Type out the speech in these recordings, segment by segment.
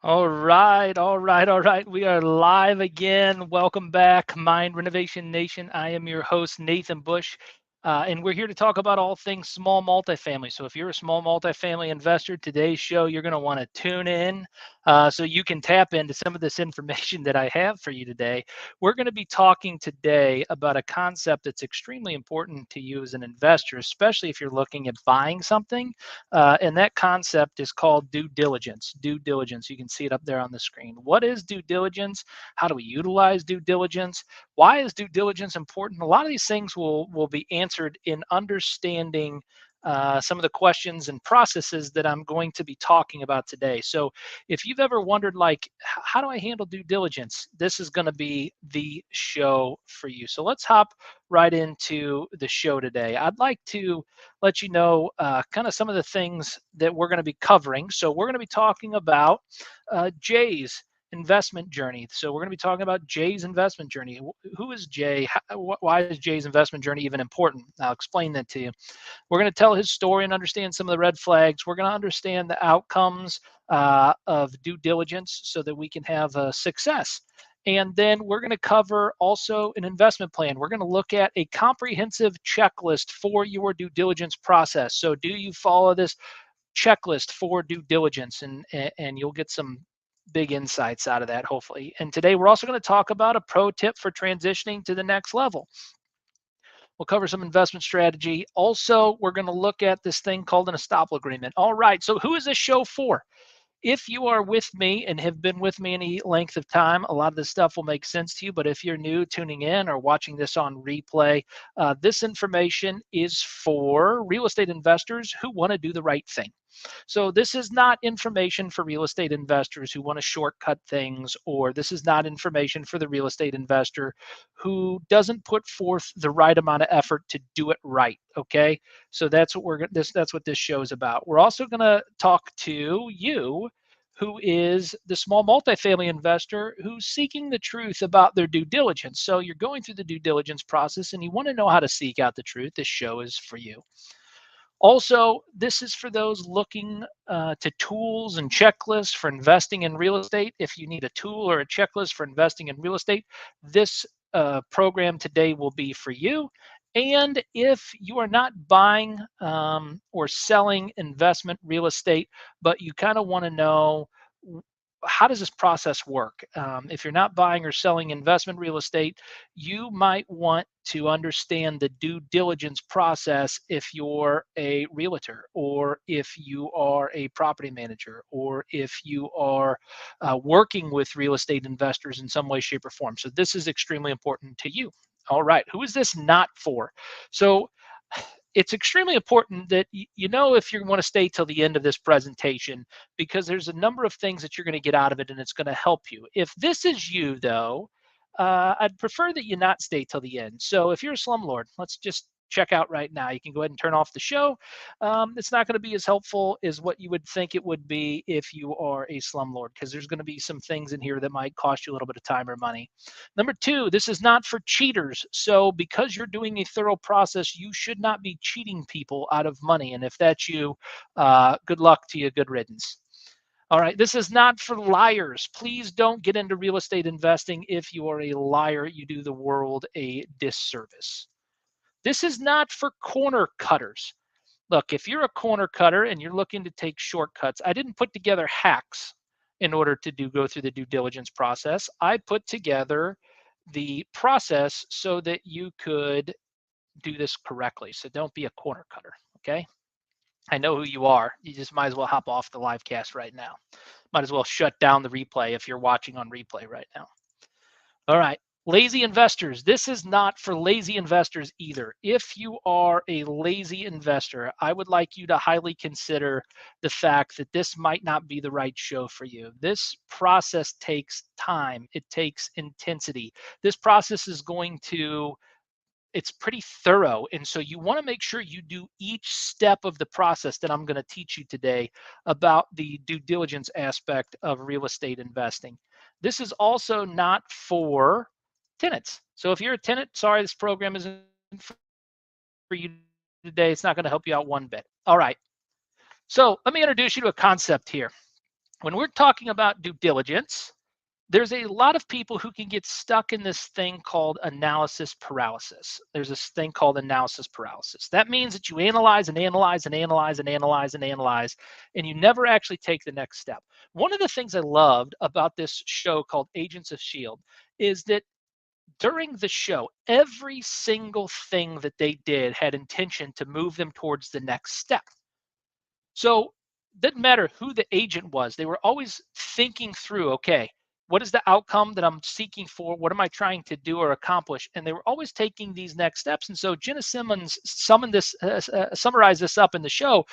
All right. We are live again. Welcome back, Mind Renovation Nation. I am your host, Nathan Bush, and we're here to talk about all things small multifamily. So, if you're a small multifamily investor, today's show, you're going to want to tune in so you can tap into some of this information that I have for you today. We're going to be talking today about a concept that's extremely important to you as an investor, especially if you're looking at buying something. And that concept is called due diligence. Due diligence. You can see it up there on the screen. What is due diligence? How do we utilize due diligence? Why is due diligence important? A lot of these things will be answered in understanding some of the questions and processes that I'm going to be talking about today. So, if you've ever wondered, like, how do I handle due diligence? This is going to be the show for you. So, let's hop right into the show today. I'd like to let you know kind of some of the things that we're going to be covering. So, we're going to be talking about Jay's investment journey. So, we're going to be talking about Jay's investment journey. Who is Jay? Why is Jay's investment journey even important? I'll explain that to you. We're going to tell his story and understand some of the red flags. We're going to understand the outcomes of due diligence so that we can have success. And then we're going to cover also an investment plan. We're going to look at a comprehensive checklist for your due diligence process. So, do you follow this checklist for due diligence? And you'll get some big insights out of that, hopefully. And today we're also going to talk about a pro tip for transitioning to the next level. We'll cover some investment strategy. Also, we're going to look at this thing called an estoppel agreement. All right, so who is this show for? If you are with me and have been with me any length of time, a lot of this stuff will make sense to you. But if you're new tuning in or watching this on replay, this information is for real estate investors who want to do the right thing. So this is not information for real estate investors who want to shortcut things, or this is not information for the real estate investor who doesn't put forth the right amount of effort to do it right. Okay, so that's what that's what this show is about. We're also going to talk to you who is the small multifamily investor who's seeking the truth about their due diligence. So you're going through the due diligence process and you want to know how to seek out the truth. This show is for you. Also, this is for those looking to tools and checklists for investing in real estate. If you need a tool or a checklist for investing in real estate, this program today will be for you. And if you are not buying or selling investment real estate, but you kind of want to know how does this process work? If you're not buying or selling investment real estate, you might want to understand the due diligence process if you're a realtor, or if you are a property manager, or if you are working with real estate investors in some way, shape, or form. So this is extremely important to you. All right, who is this not for? So it's extremely important that you know if you want to stay till the end of this presentation, because there's a number of things that you're going to get out of it and it's going to help you. If this is you, though, I'd prefer that you not stay till the end. So if you're a slumlord, let's just check out right now. You can go ahead and turn off the show. It's not going to be as helpful as what you would think it would be if you are a slumlord, because there's going to be some things in here that might cost you a little bit of time or money. Number two, this is not for cheaters. So because you're doing a thorough process, you should not be cheating people out of money. And if that's you, good luck to you, good riddance. All right, this is not for liars. Please don't get into real estate investing. If you are a liar, you do the world a disservice. This is not for corner cutters. Look, if you're a corner cutter and you're looking to take shortcuts, I didn't put together hacks in order to go through the due diligence process. I put together the process so that you could do this correctly. So don't be a corner cutter, okay? I know who you are. You just might as well hop off the live cast right now. Might as well shut down the replay if you're watching on replay right now. All right. Lazy investors. This is not for lazy investors either. If you are a lazy investor, I would like you to highly consider the fact that this might not be the right show for you. This process takes time, it takes intensity. This process is going to it's pretty thorough. And so you want to make sure you do each step of the process that I'm going to teach you today about the due diligence aspect of real estate investing. This is also not for tenants. So if you're a tenant, sorry, this program isn't for you today. It's not going to help you out one bit. All right. So let me introduce you to a concept here. When we're talking about due diligence, there's a lot of people who can get stuck in this thing called analysis paralysis. There's this thing called analysis paralysis. That means that you analyze and analyze and analyze and analyze and analyze, and you never actually take the next step. One of the things I loved about this show called Agents of S.H.I.E.L.D. is that during the show, every single thing that they did had intention to move them towards the next step. So it didn't matter who the agent was. They were always thinking through, okay, what is the outcome that I'm seeking for? What am I trying to do or accomplish? And they were always taking these next steps. And so Jenna Simmons summarized this up in the show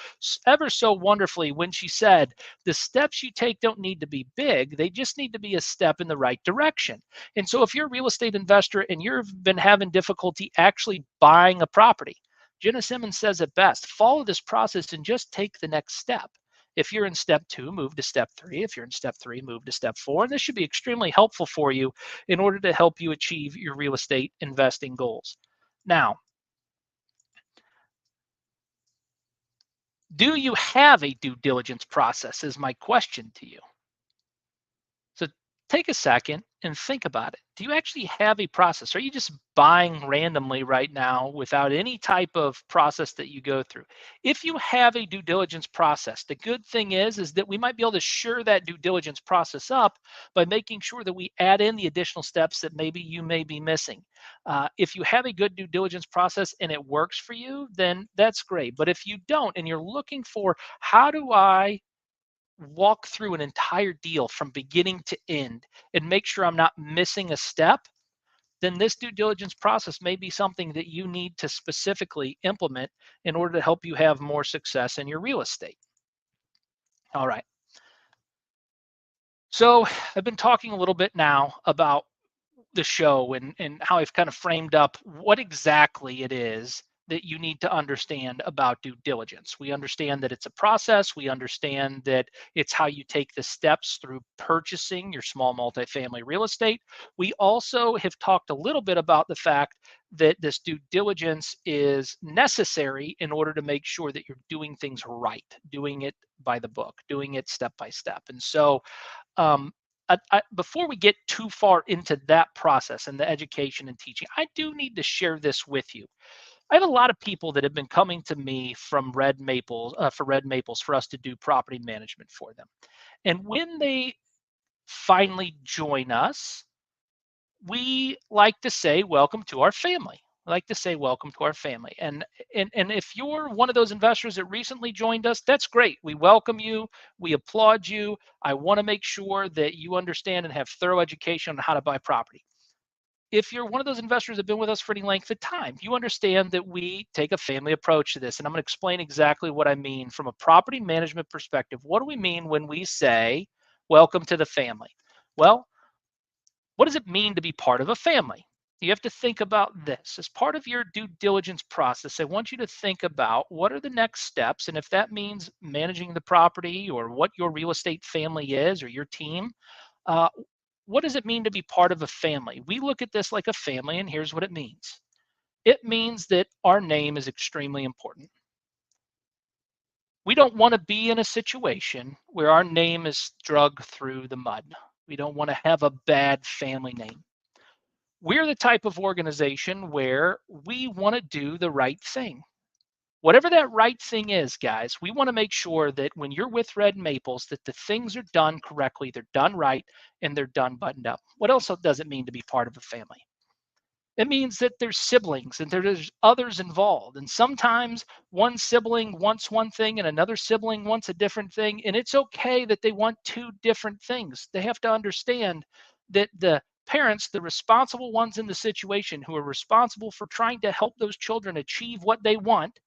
ever so wonderfully when she said, the steps you take don't need to be big. They just need to be a step in the right direction. And so if you're a real estate investor and you've been having difficulty actually buying a property, Jenna Simmons says it best: follow this process and just take the next step. If you're in step 2, move to step 3. If you're in step 3, move to step 4. And this should be extremely helpful for you in order to help you achieve your real estate investing goals. Now, do you have a due diligence process is my question to you. So take a second and think about it. Do you actually have a process? Are you just buying randomly right now without any type of process that you go through? If you have a due diligence process, the good thing is that we might be able to shore that due diligence process up by making sure that we add in the additional steps that maybe you may be missing. If you have a good due diligence process and it works for you, then that's great. But if you don't and you're looking for, how do I walk through an entire deal from beginning to end and make sure I'm not missing a step, then this due diligence process may be something that you need to specifically implement in order to help you have more success in your real estate. All right. So I've been talking a little bit now about the show and how I've kind of framed up what exactly it is that you need to understand about due diligence. We understand that it's a process. We understand that it's how you take the steps through purchasing your small multifamily real estate. We also have talked a little bit about the fact that this due diligence is necessary in order to make sure that you're doing things right, doing it by the book, doing it step by step. And so um, before we get too far into that process and the education and teaching, I do need to share this with you. I have a lot of people that have been coming to me from Red Maples for Red Maples for us to do property management for them. And when they finally join us, we like to say, welcome to our family. I like to say, welcome to our family. And if you're one of those investors that recently joined us, that's great. We welcome you. We applaud you. I want to make sure that you understand and have thorough education on how to buy property. If you're one of those investors that have been with us for any length of time, you understand that we take a family approach to this. And I'm going to explain exactly what I mean from a property management perspective. What do we mean when we say, welcome to the family? Well, what does it mean to be part of a family? You have to think about this. As part of your due diligence process, I want you to think about what are the next steps. And if that means managing the property or what your real estate family is or your team, uh, what does it mean to be part of a family? We look at this like a family, and here's what it means. It means that our name is extremely important. We don't want to be in a situation where our name is dragged through the mud. We don't want to have a bad family name. We're the type of organization where we want to do the right thing. Whatever that right thing is, guys, we want to make sure that when you're with Red Maples, that the things are done correctly, they're done right, and they're done buttoned up. What else does it mean to be part of a family? It means that there's siblings and there's others involved. And sometimes one sibling wants one thing and another sibling wants a different thing. And it's okay that they want two different things. They have to understand that the parents, the responsible ones in the situation who are responsible for trying to help those children achieve what they want,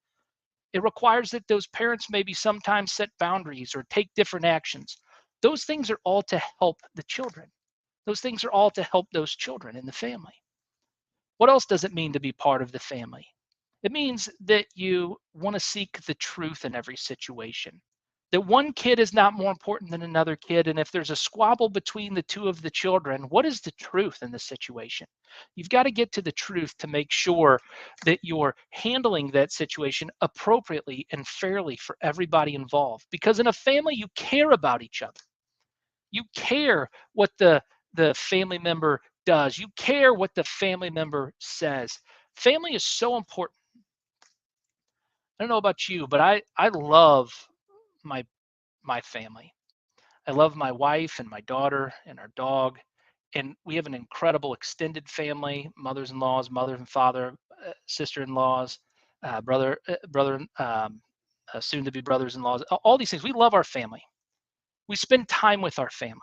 it requires that those parents maybe sometimes set boundaries or take different actions. Those things are all to help the children. Those things are all to help those children in the family. What else does it mean to be part of the family? It means that you want to seek the truth in every situation. That one kid is not more important than another kid. And if there's a squabble between the two of the children, what is the truth in the situation? You've got to get to the truth to make sure that you're handling that situation appropriately and fairly for everybody involved. Because in a family, you care about each other. You care what the family member does. You care what the family member says. Family is so important. I don't know about you, but I love my my family. I love my wife and my daughter and our dog, and we have an incredible extended family: mothers-in-laws, mother and father, sister-in-laws, soon to be brothers-in-laws. All these things. We love our family. We spend time with our family.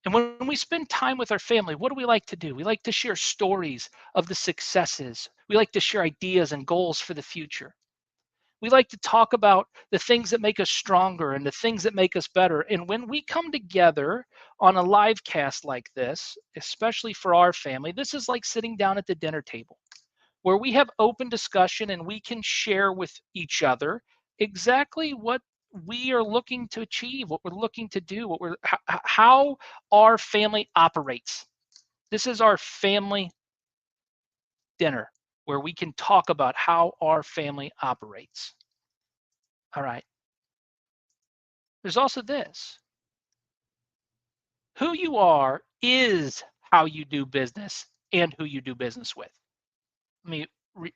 And when we spend time with our family, what do we like to do? We like to share stories of the successes. We like to share ideas and goals for the future. We like to talk about the things that make us stronger and the things that make us better. And when we come together on a live cast like this, especially for our family, this is like sitting down at the dinner table where we have open discussion and we can share with each other exactly what we are looking to achieve, what we're looking to do, how our family operates. This is our family dinner where we can talk about how our family operates. All right. There's also this: who you are is how you do business and who you do business with. Let me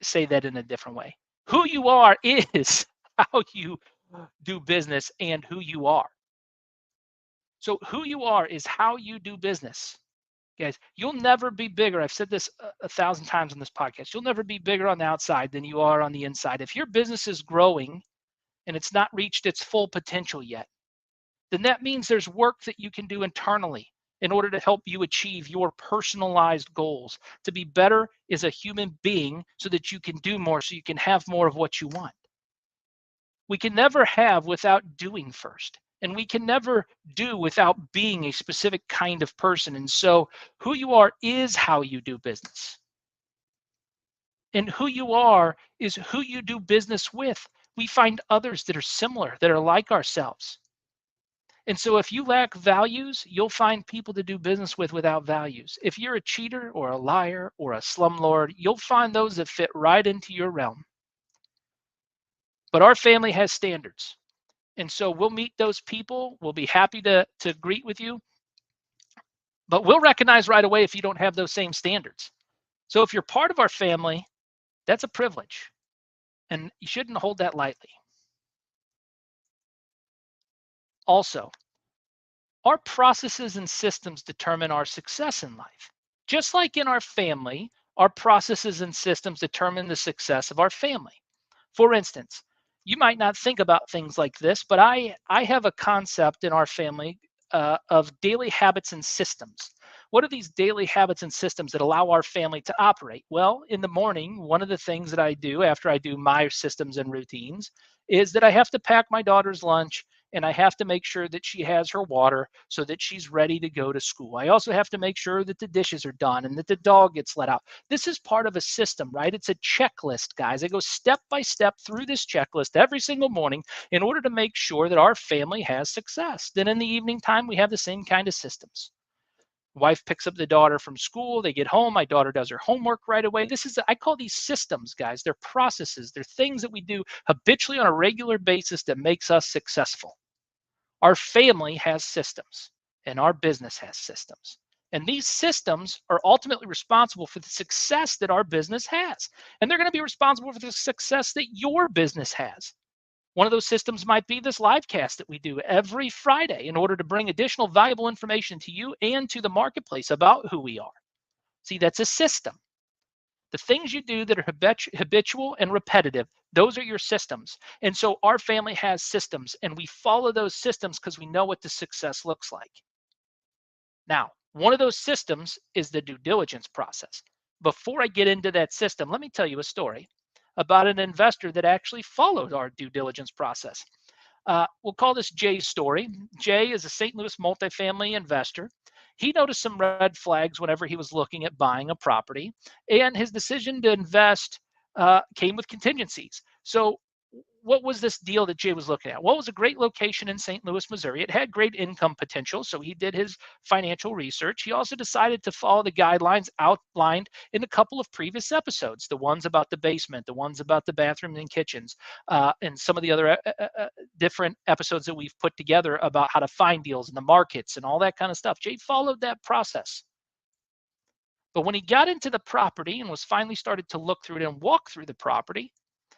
say that in a different way. Who you are is how you do business and who you are. So, who you are is how you do business. Guys, you'll never be bigger. I've said this a thousand times on this podcast. You'll never be bigger on the outside than you are on the inside. If your business is growing and it's not reached its full potential yet, then that means there's work that you can do internally in order to help you achieve your personalized goals, to be better as a human being so that you can do more, so you can have more of what you want. We can never have without doing first. And we can never do without being a specific kind of person. And so, who you are is how you do business. And who you are is who you do business with. We find others that are similar, that are like ourselves. And so if you lack values, you'll find people to do business with without values. If you're a cheater or a liar or a slumlord, you'll find those that fit right into your realm. But our family has standards. And so we'll meet those people. We'll be happy to greet with you. But we'll recognize right away if you don't have those same standards. So if you're part of our family, that's a privilege. And you shouldn't hold that lightly. Also, our processes and systems determine our success in life. Just like in our family, our processes and systems determine the success of our family. For instance, you might not think about things like this, but I have a concept in our family of daily habits and systems. What are these daily habits and systems that allow our family to operate? Well, in the morning, one of the things that I do after I do my systems and routines is that I have to pack my daughter's lunch and I have to make sure that she has her water so that she's ready to go to school. I also have to make sure that the dishes are done and that the dog gets let out. This is part of a system, right? It's a checklist, guys. I go step by step through this checklist every single morning in order to make sure that our family has success. Then in the evening time, we have the same kind of systems. Wife picks up the daughter from school, they get home, my daughter does her homework right away. I call these systems, guys. They're processes, they're things that we do habitually on a regular basis that makes us successful. Our family has systems and our business has systems. And these systems are ultimately responsible for the success that our business has. And they're going to be responsible for the success that your business has. One of those systems might be this live cast that we do every Friday in order to bring additional valuable information to you and to the marketplace about who we are. See, that's a system. The things you do that are habitual and repetitive, those are your systems. And so our family has systems, and we follow those systems because we know what the success looks like. Now, one of those systems is the due diligence process. Before I get into that system, let me tell you a story about an investor that actually followed our due diligence process. We'll call this Jay's story. Jay is a St. Louis multifamily investor. He noticed some red flags whenever he was looking at buying a property, and his decision to invest came with contingencies. So what was this deal that Jay was looking at? Well, it was a great location in St. Louis, Missouri. It had great income potential, so he did his financial research. He also decided to follow the guidelines outlined in a couple of previous episodes, the ones about the basement, the ones about the bathrooms and kitchens, and some of the other different episodes that we've put together about how to find deals in the markets and all that kind of stuff. Jay followed that process. But when he got into the property and was finally started to look through it and walk through the property,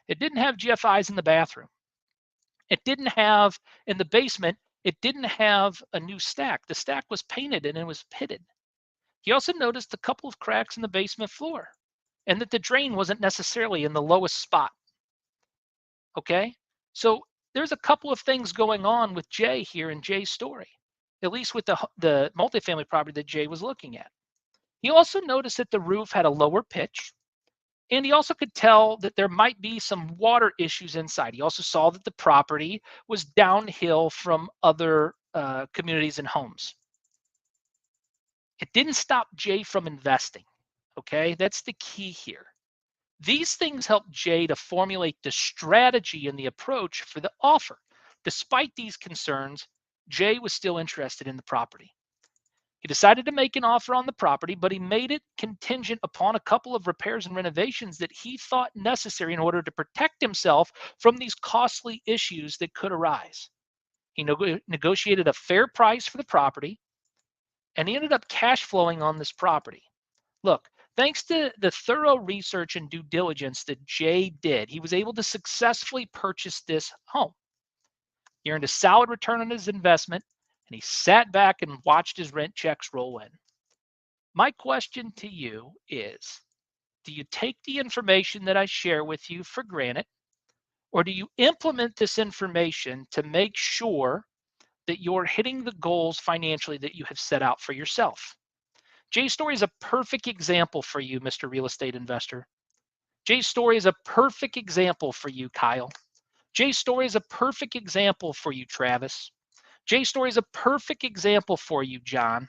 it didn't have GFIs in the bathroom. It didn't have in the basement, it didn't have a new stack. The stack was painted and it was pitted. He also noticed a couple of cracks in the basement floor and that the drain wasn't necessarily in the lowest spot. Okay? So there's a couple of things going on with Jay here in Jay's story, at least with the multifamily property that Jay was looking at. He also noticed that the roof had a lower pitch. And he also could tell that there might be some water issues inside. He also saw that the property was downhill from other communities and homes. It didn't stop Jay from investing. Okay, that's the key here. These things helped Jay to formulate the strategy and the approach for the offer. Despite these concerns, Jay was still interested in the property. He decided to make an offer on the property, but he made it contingent upon a couple of repairs and renovations that he thought necessary in order to protect himself from these costly issues that could arise. He negotiated a fair price for the property, and he ended up cash flowing on this property. Look, thanks to the thorough research and due diligence that Jay did, he was able to successfully purchase this home. He earned a solid return on his investment, and he sat back and watched his rent checks roll in. My question to you is, do you take the information that I share with you for granted, or do you implement this information to make sure that you're hitting the goals financially that you have set out for yourself? Jay's story is a perfect example for you, Mr. Real Estate Investor. Jay's story is a perfect example for you, Kyle. Jay's story is a perfect example for you, Travis. Jay's story is a perfect example for you, John.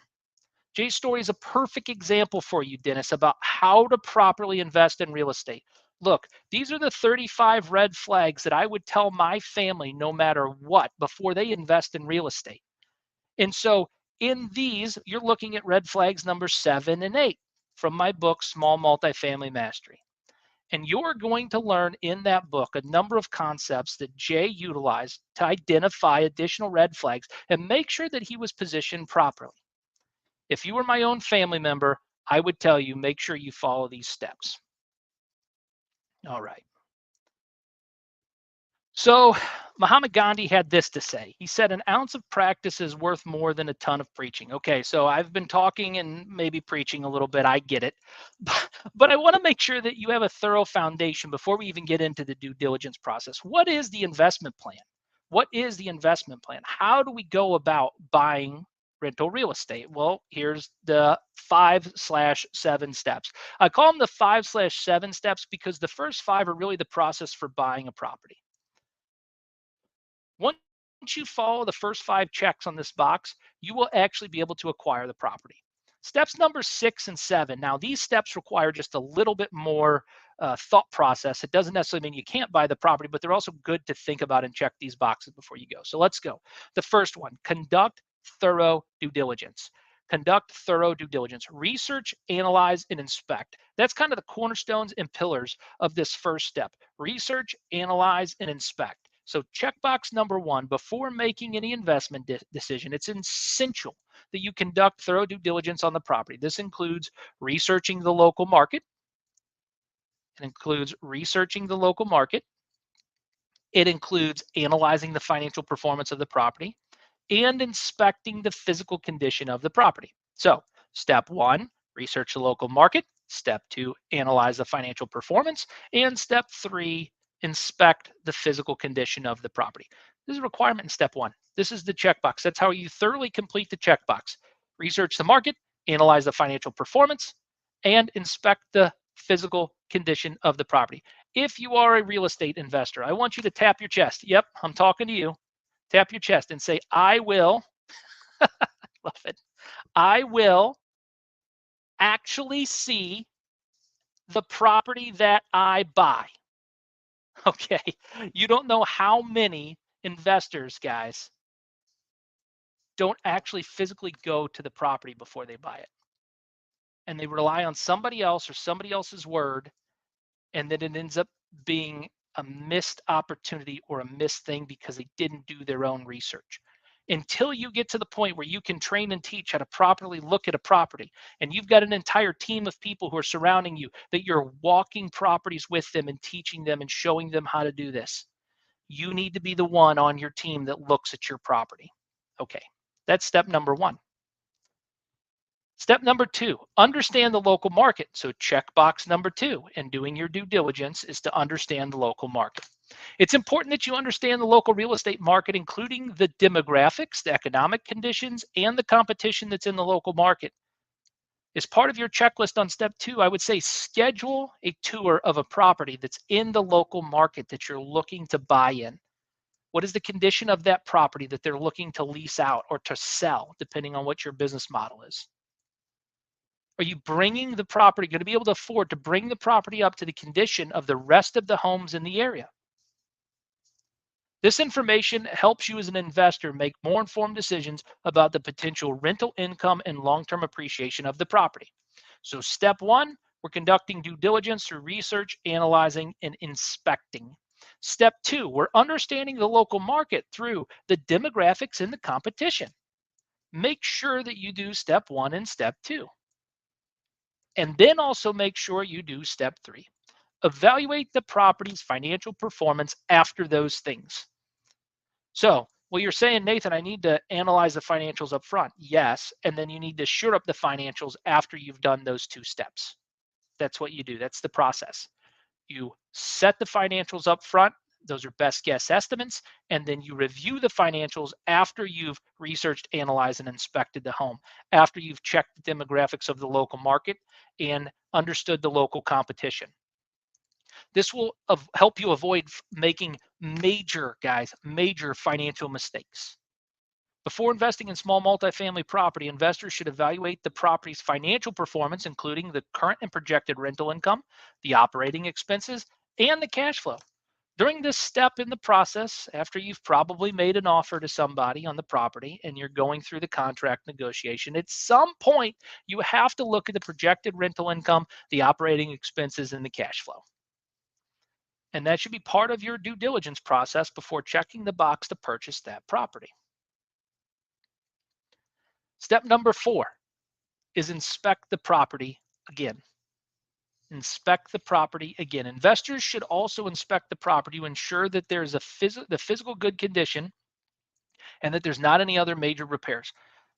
Jay's story is a perfect example for you, Dennis, about how to properly invest in real estate. Look, these are the 35 red flags that I would tell my family no matter what before they invest in real estate. And so in these, you're looking at red flags number 7 and 8 from my book, Small Multifamily Mastery. And you're going to learn in that book a number of concepts that Jay utilized to identify additional red flags and make sure that he was positioned properly. If you were my own family member, I would tell you, make sure you follow these steps. All right. So Mahatma Gandhi had this to say. He said, an ounce of practice is worth more than a ton of preaching. Okay, so I've been talking and maybe preaching a little bit. I get it. But I want to make sure that you have a thorough foundation before we even get into the due diligence process. What is the investment plan? What is the investment plan? How do we go about buying rental real estate? Well, here's the 5/7 steps. I call them the 5/7 steps because the first 5 are really the process for buying a property. Once you follow the first 5 checks on this box, you will actually be able to acquire the property. Steps number 6 and 7. Now, these steps require just a little bit more thought process. It doesn't necessarily mean you can't buy the property, but they're also good to think about and check these boxes before you go. So let's go. The first one, conduct thorough due diligence. Conduct thorough due diligence. Research, analyze, and inspect. That's kind of the cornerstones and pillars of this first step. Research, analyze, and inspect. So checkbox number 1, before making any investment decision, it's essential that you conduct thorough due diligence on the property. This includes researching the local market. It includes researching the local market. It includes analyzing the financial performance of the property and inspecting the physical condition of the property. So step 1, research the local market. Step 2, analyze the financial performance. And step 3, inspect the physical condition of the property. This is a requirement in step 1. This is the checkbox. That's how you thoroughly complete the checkbox. Research the market, analyze the financial performance, and inspect the physical condition of the property. If you are a real estate investor, I want you to tap your chest. Yep, I'm talking to you. Tap your chest and say, I will, love it, I will actually see the property that I buy. Okay. You don't know how many investors, guys, don't actually physically go to the property before they buy it. And they rely on somebody else or somebody else's word, and then it ends up being a missed opportunity or a missed thing because they didn't do their own research. Until you get to the point where you can train and teach how to properly look at a property, and you've got an entire team of people who are surrounding you, that you're walking properties with them and teaching them and showing them how to do this, you need to be the one on your team that looks at your property. Okay, that's step number one. Step number two, understand the local market. So checkbox number two in doing your due diligence is to understand the local market. It's important that you understand the local real estate market, including the demographics, the economic conditions, and the competition that's in the local market. As part of your checklist on step two, I would say schedule a tour of a property that's in the local market that you're looking to buy in. What is the condition of that property that they're looking to lease out or to sell, depending on what your business model is? Are you bringing the property, going to be able to afford to bring the property up to the condition of the rest of the homes in the area? This information helps you as an investor make more informed decisions about the potential rental income and long-term appreciation of the property. So step one, we're conducting due diligence through research, analyzing, and inspecting. Step two, we're understanding the local market through the demographics and the competition. Make sure that you do step one and step two. And then also make sure you do step three. Evaluate the property's financial performance after those things. So, well, you're saying, Nathan, I need to analyze the financials up front. Yes. And then you need to shore up the financials after you've done those two steps. That's what you do. That's the process. You set the financials up front. Those are best guess estimates. And then you review the financials after you've researched, analyzed, and inspected the home, after you've checked the demographics of the local market and understood the local competition. This will help you avoid making major, guys, major financial mistakes. Before investing in small multifamily property, investors should evaluate the property's financial performance, including the current and projected rental income, the operating expenses, and the cash flow. During this step in the process, after you've probably made an offer to somebody on the property and you're going through the contract negotiation, at some point you have to look at the projected rental income, the operating expenses, and the cash flow. And that should be part of your due diligence process before checking the box to purchase that property. Step number four is inspect the property again. Inspect the property again. Investors should also inspect the property to ensure that there's the physical good condition and that there's not any other major repairs.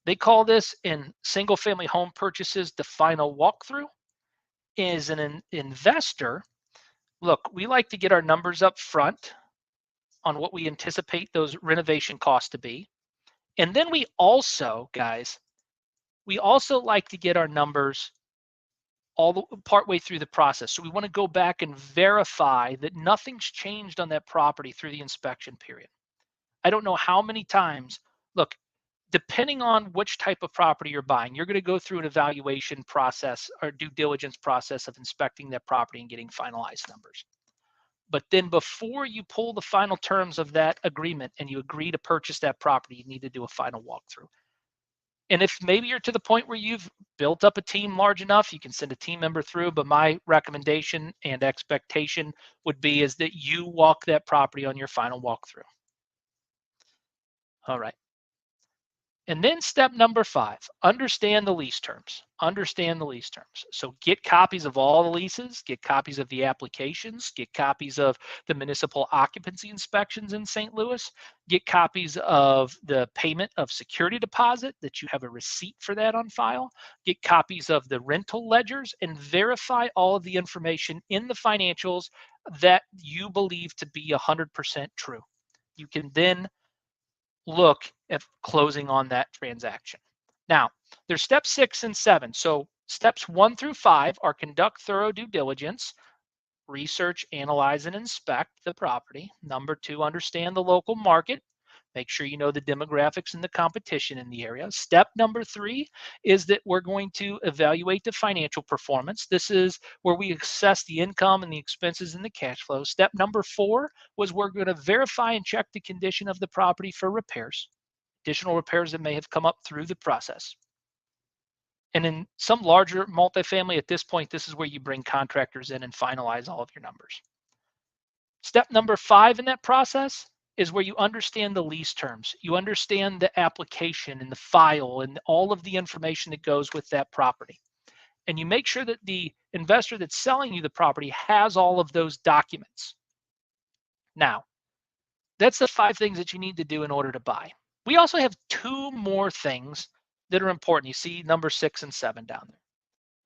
They call this in single family home purchases the final walkthrough. As an investor, look, we like to get our numbers up front on what we anticipate those renovation costs to be. And then we also, guys, we also like to get our numbers all the partway through the process. So we want to go back and verify that nothing's changed on that property through the inspection period. I don't know how many times, look, depending on which type of property you're buying, you're going to go through an evaluation process or due diligence process of inspecting that property and getting finalized numbers. But then before you pull the final terms of that agreement and you agree to purchase that property, you need to do a final walkthrough. And if maybe you're to the point where you've built up a team large enough, you can send a team member through. But my recommendation and expectation would be is that you walk that property on your final walkthrough. All right. And then step number five, understand the lease terms. Understand the lease terms. So get copies of all the leases, get copies of the applications, get copies of the municipal occupancy inspections in St. Louis, get copies of the payment of security deposit, that you have a receipt for that on file, get copies of the rental ledgers, and verify all of the information in the financials that you believe to be 100% true. You can then look at closing on that transaction. Now, there's steps 6 and 7. So steps 1 through 5 are conduct thorough due diligence, research, analyze, and inspect the property. Number 2, understand the local market. Make sure you know the demographics and the competition in the area. Step number 3 is that we're going to evaluate the financial performance. This is where we assess the income and the expenses and the cash flow. Step number 4 was we're going to verify and check the condition of the property for repairs, additional repairs that may have come up through the process. And in some larger multifamily, at this point, this is where you bring contractors in and finalize all of your numbers. Step number 5 in that process is where you understand the lease terms. You understand the application and the file and all of the information that goes with that property. And you make sure that the investor that's selling you the property has all of those documents. Now, that's the 5 things that you need to do in order to buy. We also have 2 more things that are important. You see number 6 and 7 down there.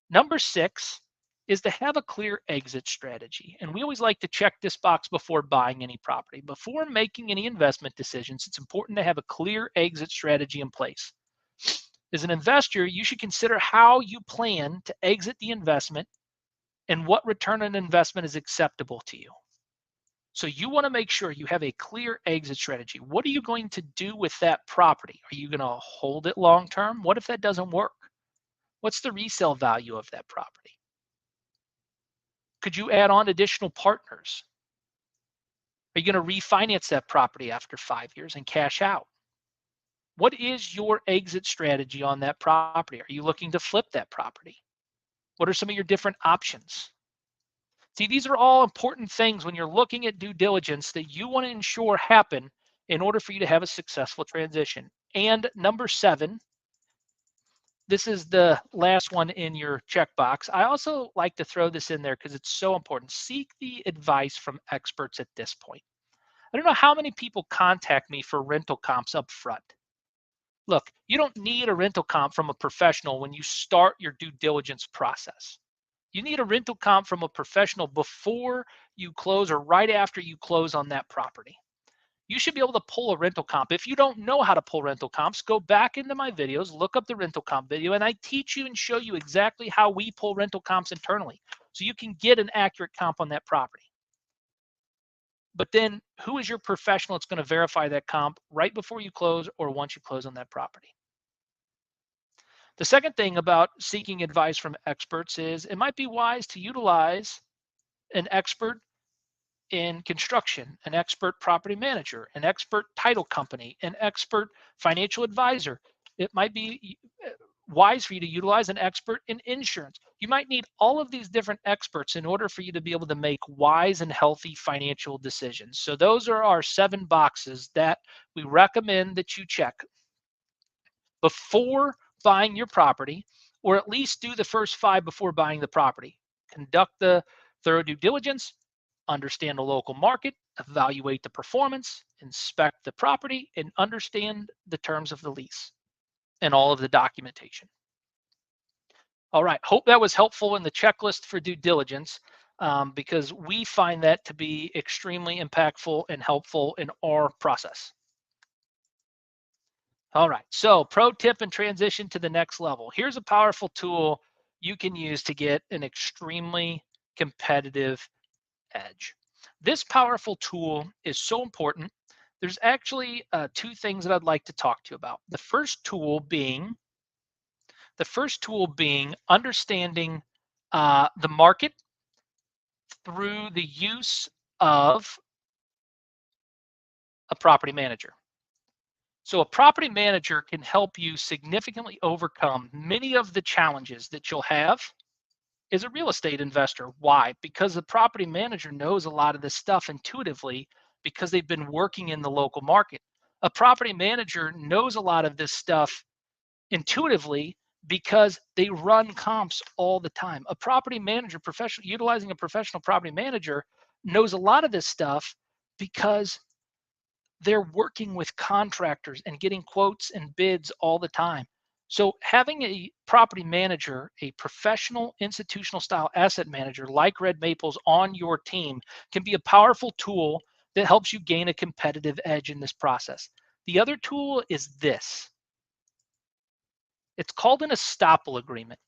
Number 6 is to have a clear exit strategy. And we always like to check this box before buying any property. Before making any investment decisions, it's important to have a clear exit strategy in place. As an investor, you should consider how you plan to exit the investment and what return on investment is acceptable to you. So you want to make sure you have a clear exit strategy. What are you going to do with that property? Are you going to hold it long term? What if that doesn't work? What's the resale value of that property? Could you add on additional partners? Are you going to refinance that property after 5 years and cash out? What is your exit strategy on that property? Are you looking to flip that property? What are some of your different options? See, these are all important things when you're looking at due diligence that you want to ensure happen in order for you to have a successful transition. And number 7, this is the last one in your checkbox. I also like to throw this in there because it's so important. Seek the advice from experts at this point. I don't know how many people contact me for rental comps up front. Look, you don't need a rental comp from a professional when you start your due diligence process. You need a rental comp from a professional before you close or right after you close on that property. You should be able to pull a rental comp. If you don't know how to pull rental comps, go back into my videos, look up the rental comp video, and I teach you and show you exactly how we pull rental comps internally so you can get an accurate comp on that property. But then who is your professional that's going to verify that comp right before you close or once you close on that property? The second thing about seeking advice from experts is it might be wise to utilize an expert in construction, an expert property manager, an expert title company, an expert financial advisor. It might be wise for you to utilize an expert in insurance. You might need all of these different experts in order for you to be able to make wise and healthy financial decisions. So those are our 7 boxes that we recommend that you check before buying your property, or at least do the first 5 before buying the property. Conduct the thorough due diligence, understand the local market, evaluate the performance, inspect the property, and understand the terms of the lease and all of the documentation. All right, hope that was helpful in the checklist for due diligence because we find that to be extremely impactful and helpful in our process. All right, so pro tip and transition to the next level. Here's a powerful tool you can use to get an extremely competitive edge. This powerful tool is so important. There's actually 2 things that I'd like to talk to you about. The first tool being understanding the market through the use of a property manager. So a property manager can help you significantly overcome many of the challenges that you'll have as a real estate investor. Why? Because the property manager knows a lot of this stuff intuitively because they've been working in the local market. A property manager knows a lot of this stuff intuitively because they run comps all the time. A property manager, utilizing a professional property manager, knows a lot of this stuff because they're working with contractors and getting quotes and bids all the time. So having a property manager, a professional institutional style asset manager like Red Maples on your team can be a powerful tool that helps you gain a competitive edge in this process. The other tool is this. It's called an estoppel agreement.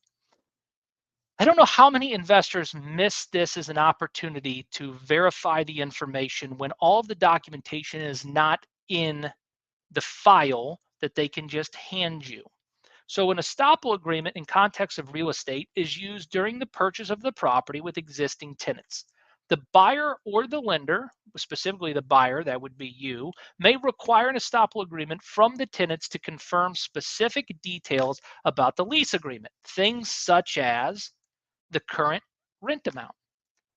I don't know how many investors miss this as an opportunity to verify the information when all of the documentation is not in the file that they can just hand you. So an estoppel agreement in context of real estate is used during the purchase of the property with existing tenants. The buyer or the lender, specifically the buyer, that would be you, may require an estoppel agreement from the tenants to confirm specific details about the lease agreement. Things such as the current rent amount,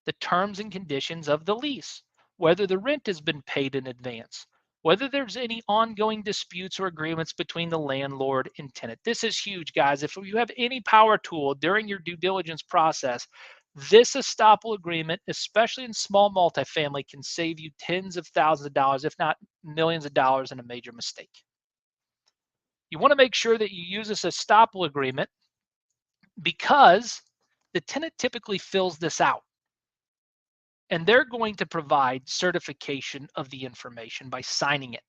the terms and conditions of the lease, whether the rent has been paid in advance, whether there's any ongoing disputes or agreements between the landlord and tenant. This is huge, guys. If you have any power tool during your due diligence process, this estoppel agreement, especially in small multifamily, can save you tens of thousands of dollars, if not millions of dollars, in a major mistake. You want to make sure that you use this estoppel agreement because the tenant typically fills this out. And they're going to provide certification of the information by signing it.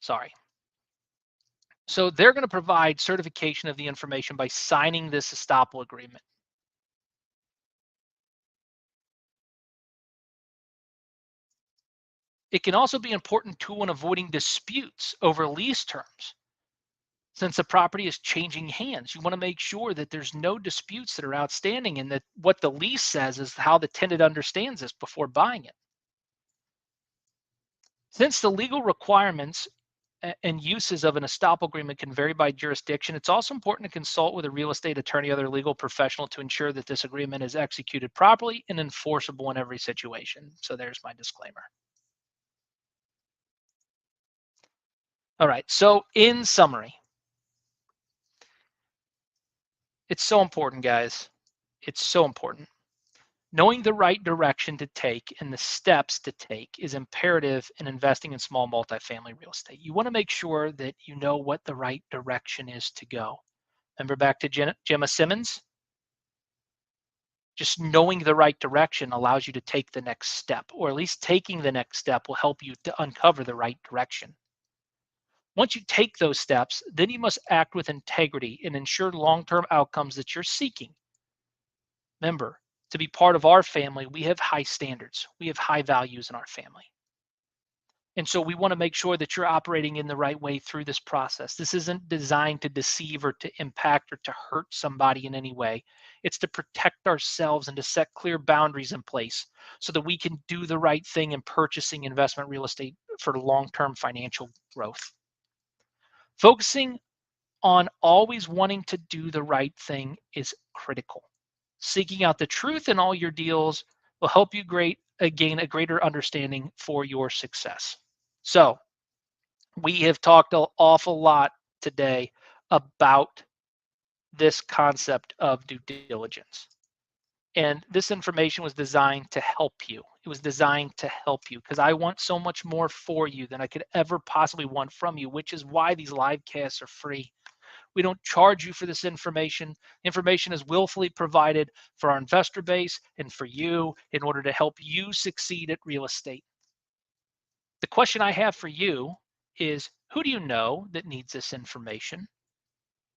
Sorry. So they're going to provide certification of the information by signing this estoppel agreement. It can also be an important tool in avoiding disputes over lease terms. Since the property is changing hands, you want to make sure that there's no disputes that are outstanding and that what the lease says is how the tenant understands this before buying it. Since the legal requirements and uses of an estoppel agreement can vary by jurisdiction, it's also important to consult with a real estate attorney or other legal professional to ensure that this agreement is executed properly and enforceable in every situation. So there's my disclaimer. All right, so in summary, it's so important, guys. It's so important. Knowing the right direction to take and the steps to take is imperative in investing in small multifamily real estate. You want to make sure that you know what the right direction is to go. Remember back to Gemma Simmons? Just knowing the right direction allows you to take the next step, or at least taking the next step will help you to uncover the right direction. Once you take those steps, then you must act with integrity and ensure long-term outcomes that you're seeking. Remember, to be part of our family, we have high standards. We have high values in our family. And so we want to make sure that you're operating in the right way through this process. This isn't designed to deceive or to impact or to hurt somebody in any way. It's to protect ourselves and to set clear boundaries in place so that we can do the right thing in purchasing investment real estate for long-term financial growth. Focusing on always wanting to do the right thing is critical. Seeking out the truth in all your deals will help you gain a greater understanding for your success. So, we have talked an awful lot today about this concept of due diligence. And this information was designed to help you. It was designed to help you because I want so much more for you than I could ever possibly want from you, which is why these live casts are free. We don't charge you for this information. Information is willfully provided for our investor base and for you in order to help you succeed at real estate. The question I have for you is, who do you know that needs this information?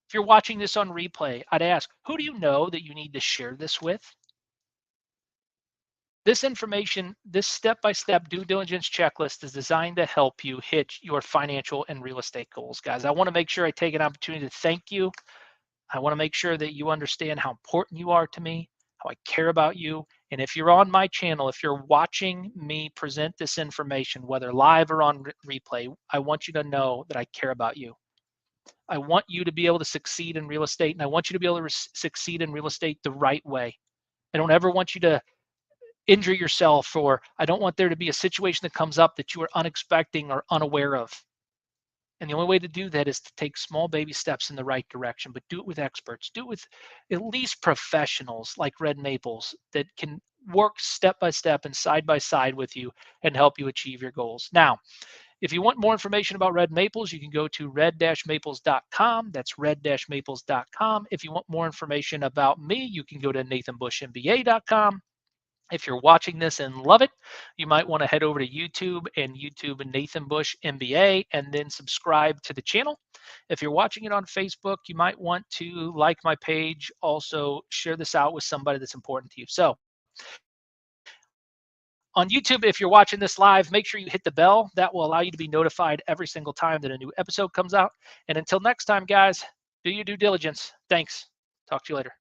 If you're watching this on replay, I'd ask, who do you know that you need to share this with? This information, this step-by-step due diligence checklist is designed to help you hit your financial and real estate goals, guys. I want to make sure I take an opportunity to thank you. I want to make sure that you understand how important you are to me, how I care about you. And if you're on my channel, if you're watching me present this information, whether live or on replay, I want you to know that I care about you. I want you to be able to succeed in real estate, and I want you to be able to succeed in real estate the right way. I don't ever want you to injure yourself, or I don't want there to be a situation that comes up that you are unexpecting or unaware of. And the only way to do that is to take small baby steps in the right direction, but do it with experts. Do it with at least professionals like Red Maples that can work step by step and side by side with you and help you achieve your goals. Now, if you want more information about Red Maples, you can go to red-maples.com. That's red-maples.com. If you want more information about me, you can go to nathanbushmba.com. If you're watching this and love it, you might want to head over to YouTube and YouTube Nathan Bush MBA and then subscribe to the channel. If you're watching it on Facebook, you might want to like my page. Also, share this out with somebody that's important to you. So, On YouTube, if you're watching this live, make sure you hit the bell. That will allow you to be notified every single time that a new episode comes out. And until next time, guys, do your due diligence. Thanks. Talk to you later.